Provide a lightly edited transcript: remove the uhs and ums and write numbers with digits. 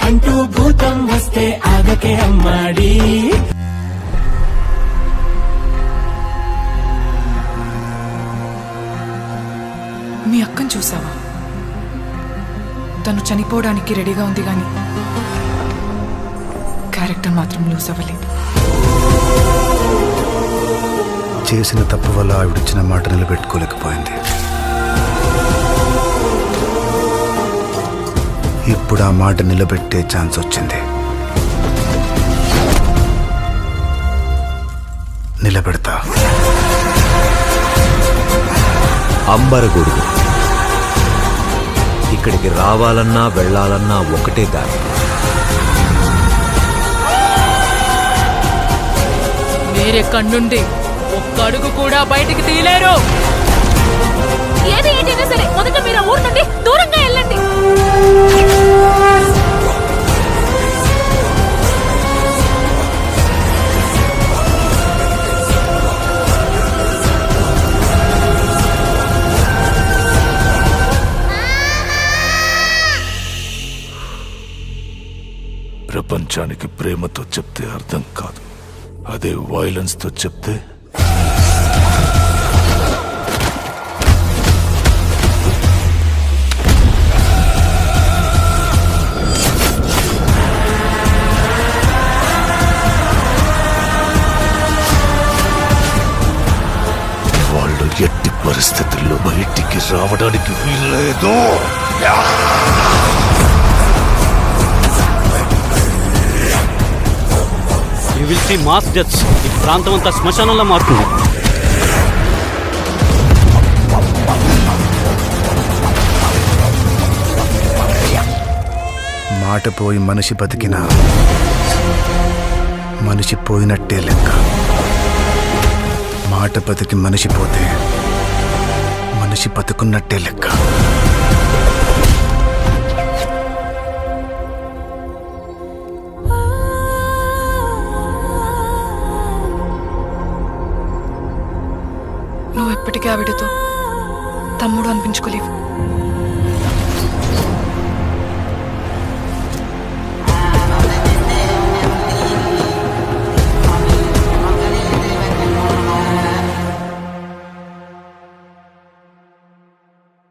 అంటూ భూతం వస్తే ఆగకే అమ్మాడి. మీ అక్కను చూసావా? తను చనిపోవడానికి రెడీగా ఉంది గాని క్యారెక్టర్ మాత్రం లూజ్ అవ్వలేదు. చేసిన తప్పు వల్ల ఆవిడిచ్చిన మాట నిలబెట్టుకోలేకపోయింది. ఇప్పుడు ఆ మాట నిలబెట్టే ఛాన్స్ వచ్చింది. నిలబెడతా. అంబరగొడుగు ఇక్కడికి రావాలన్నా వెళ్ళాలన్నా ఒకటే దారి. వేరే కన్నుండి ఒక్క అడుగు కూడా బయటికి తీయలేరు. ఏది ఏంటైనా సరే మొదట మీరు ఊరు నుండి దూరంగా వెళ్ళండి. ప్రపంచానికి ప్రేమతో చెప్తే అర్థం కాదు, అదే వైలెన్స్ తో చెప్తే వాళ్ళు ఎట్టి పరిస్థితుల్లో బయటికి రావడానికి వీల్లేదు. You will see mass deaths. ఈ ప్రాంతం అంతా శ్మశానంలో మారుతుంది. మాట పోయి మనిషి బతికినా మనిషి పోయినట్టే లెక్క. మాట బతికి మనిషి పోతే మనిషి బతుకున్నట్టే లెక్క. నువ్వు ఎప్పటికీ ఆవిడతో తమ్ముడు అనిపించుకోలేవు.